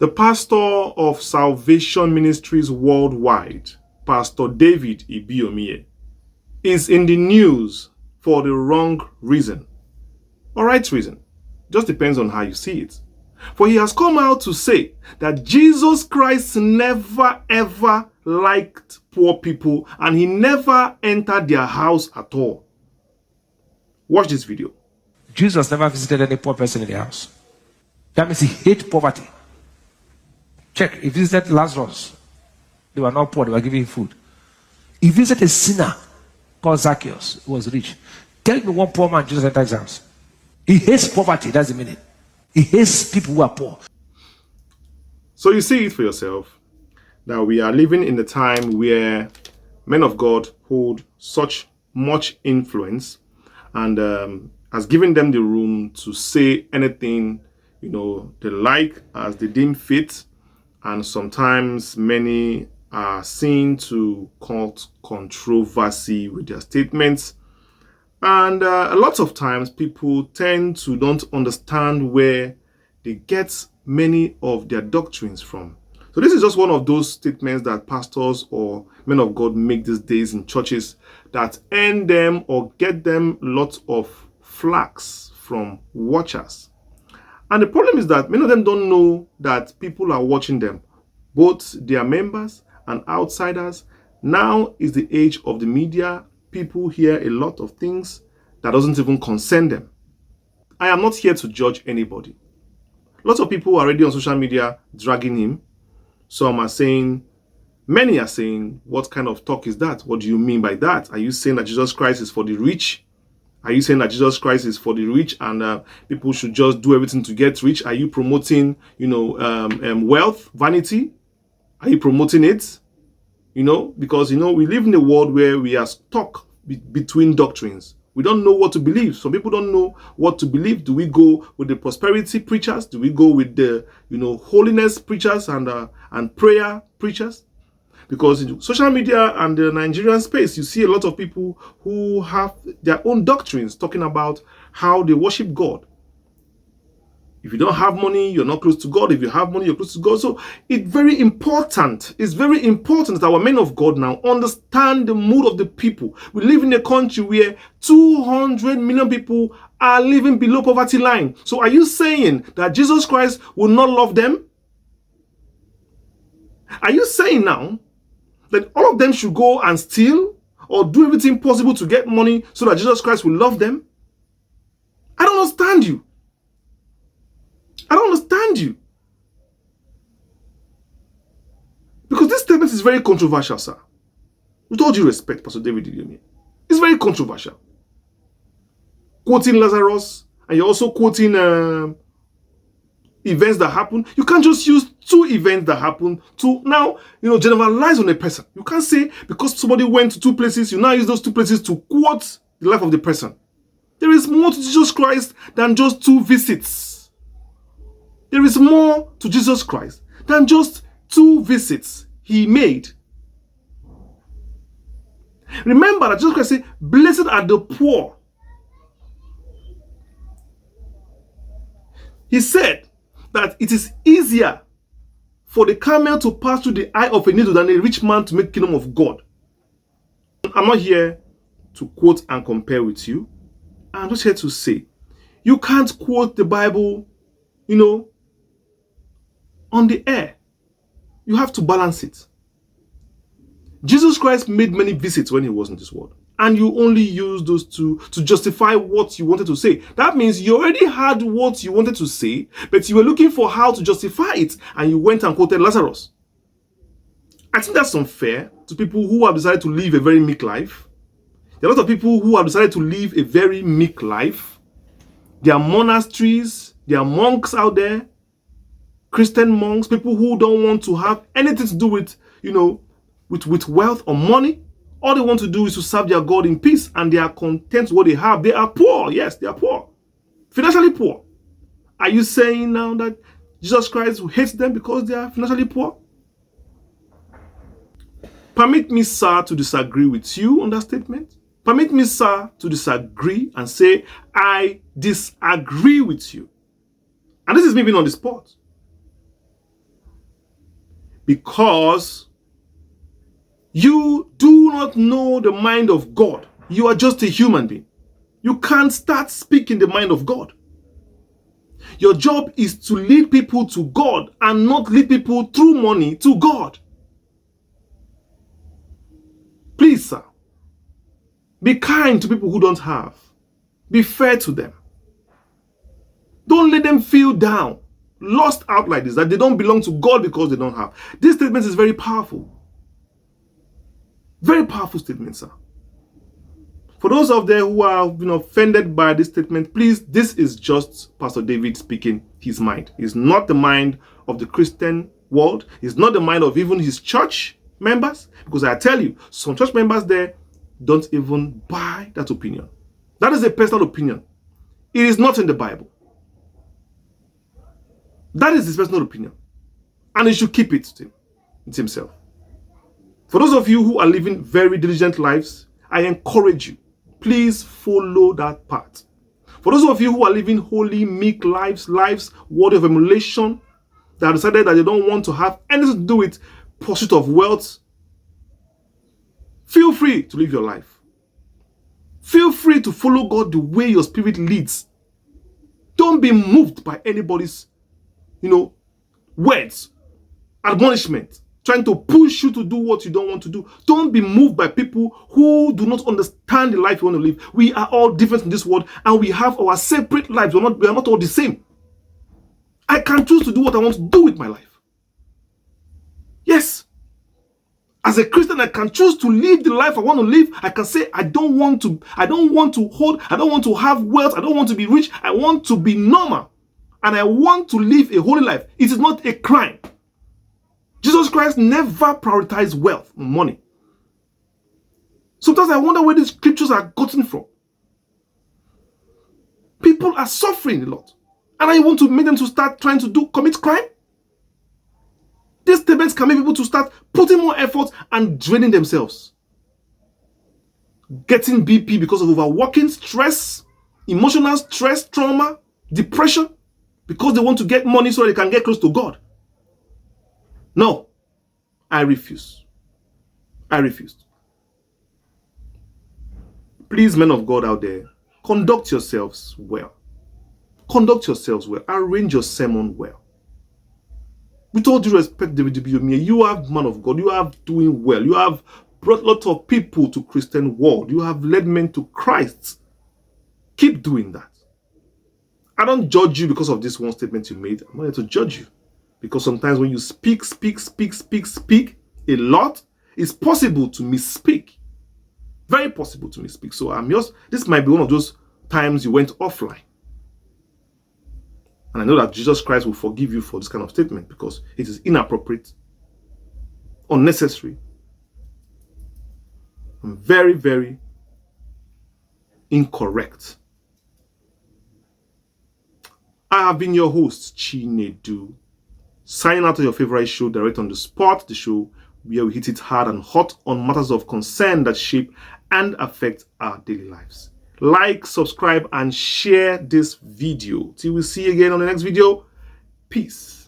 The pastor of Salvation Ministries worldwide, Pastor David Ibiomie, is in the news for the wrong reason, or right reason. Just depends on how you see it. For he has come out to say that Jesus Christ never ever liked poor people and he never entered their house at all. Watch this video. Jesus never visited any poor person in the house. That means he hates poverty. Check, he visited Lazarus. They were not poor, they were giving him food. He visited a sinner called Zacchaeus, who was rich. Tell me one poor man Jesus entered his house. He hates poverty, that's the meaning. He hates people who are poor. So you see it for yourself that we are living in a time where men of God hold such much influence and has given them the room to say anything, they like as they deem fit. And sometimes many are seen to cause controversy with their statements. And a lot of times people tend to don't understand where they get many of their doctrines from. So this is just one of those statements that pastors or men of God make these days in churches that earn them or get them lots of flags from watchers. And the problem is that many of them don't know that people are watching them, both their members and outsiders. Now is the age of the media. People hear a lot of things that doesn't even concern them. I am not here to judge anybody. Lots of people are already on social media dragging him. Some are saying, many are saying, what kind of talk is that? What do you mean by that? Are you saying that Jesus Christ is for the rich? Are you saying that Jesus Christ is for the rich and people should just do everything to get rich? Are you promoting, wealth, vanity? Are you promoting it? Because, we live in a world where we are stuck between doctrines. We don't know what to believe. Some people don't know what to believe. Do we go with the prosperity preachers? Do we go with the, holiness preachers and prayer preachers? Because in social media and the Nigerian space, you see a lot of people who have their own doctrines talking about how they worship God. If you don't have money, you're not close to God. If you have money, you're close to God. So it's very important. It's very important that our men of God now understand the mood of the people. We live in a country where 200 million people are living below poverty line. So are you saying that Jesus Christ will not love them? Are you saying now that all of them should go and steal or do everything possible to get money so that Jesus Christ will love them? I don't understand you. I don't understand you. Because this statement is very controversial, sir. With all due respect, Pastor David Ibiomie. It's very controversial. Quoting Lazarus, and you're also quoting events that happen. You can't just use two events that happen to now, generalize on a person. You can't say because somebody went to two places, you now use those two places to quote the life of the person. There is more to Jesus Christ than just two visits. There is more to Jesus Christ than just two visits he made. Remember that Jesus Christ said, blessed are the poor. He said that it is easier for the camel to pass through the eye of a needle than a rich man to make the kingdom of God. I'm not here to quote and compare with you. I'm just here to say, you can't quote the Bible, on the air. You have to balance it. Jesus Christ made many visits when he was in this world. And you only use those two to justify what you wanted to say. That means you already had what you wanted to say, but you were looking for how to justify it, and you went and quoted Lazarus. I think that's unfair to people who have decided to live a very meek life. There are a lot of people who have decided to live a very meek life. There are monasteries, there are monks out there, Christian monks, people who don't want to have anything to do with, with wealth or money. All they want to do is to serve their God in peace, and they are content with what they have. They are poor. Yes, they are poor. Financially poor. Are you saying now that Jesus Christ hates them because they are financially poor? Permit me, sir, to disagree with you on that statement. Permit me, sir, to disagree and say, I disagree with you. And this is me being on the spot. Because you do not know the mind of God. You are just a human being. You can't start speaking the mind of God. Your job is to lead people to God and not lead people through money to God. Please, sir, be kind to people who don't have. Be fair to them. Don't let them feel down, lost out like this, that they don't belong to God because they don't have. This statement is very powerful. Very powerful statement, sir. For those of there who are offended by this statement, please, this is just Pastor David speaking his mind. It's not the mind of the Christian world. It's not the mind of even his church members. Because I tell you, some church members there don't even buy that opinion. That is a personal opinion. It is not in the Bible. That is his personal opinion. And he should keep it to himself. For those of you who are living very diligent lives, I encourage you, please follow that path. For those of you who are living holy, meek lives worthy of emulation, that have decided that they don't want to have anything to do with pursuit of wealth, feel free to live your life. Feel free to follow God the way your spirit leads. Don't be moved by anybody's, words, admonishment, trying to push you to do what you don't want to do. Don't be moved by people who do not understand the life you want to live. We are all different in this world, and we have our separate lives. We are not all the same. I can choose to do what I want to do with my life. Yes. As a Christian, I can choose to live the life I want to live. I can say, I don't want to have wealth. I don't want to be rich. I want to be normal. And I want to live a holy life. It is not a crime. Jesus Christ never prioritized wealth and money. Sometimes I wonder where these scriptures are gotten from. People are suffering a lot. And I want to make them to start trying to commit crime? These statements can make people to start putting more effort and draining themselves. Getting BP because of overworking, stress, emotional stress, trauma, depression, because they want to get money so they can get close to God. No, I refuse. I refuse. Please, men of God out there, conduct yourselves well. Conduct yourselves well. Arrange your sermon well. With all due respect, David Ibiyomi, you have man of God. You have doing well. You have brought lots of people to Christian world. You have led men to Christ. Keep doing that. I don't judge you because of this one statement you made. I'm not here to judge you. Because sometimes when you speak a lot, it's possible to misspeak. Very possible to misspeak. So this might be one of those times you went offline. And I know that Jesus Christ will forgive you for this kind of statement because it is inappropriate, unnecessary, and very, very incorrect. I have been your host, Chinedu, signing out of your favorite show, Direct on the Spot, the show where we hit it hard and hot on matters of concern that shape and affect our daily lives. Like, subscribe, and share this video. Till we see you again on the next video. Peace.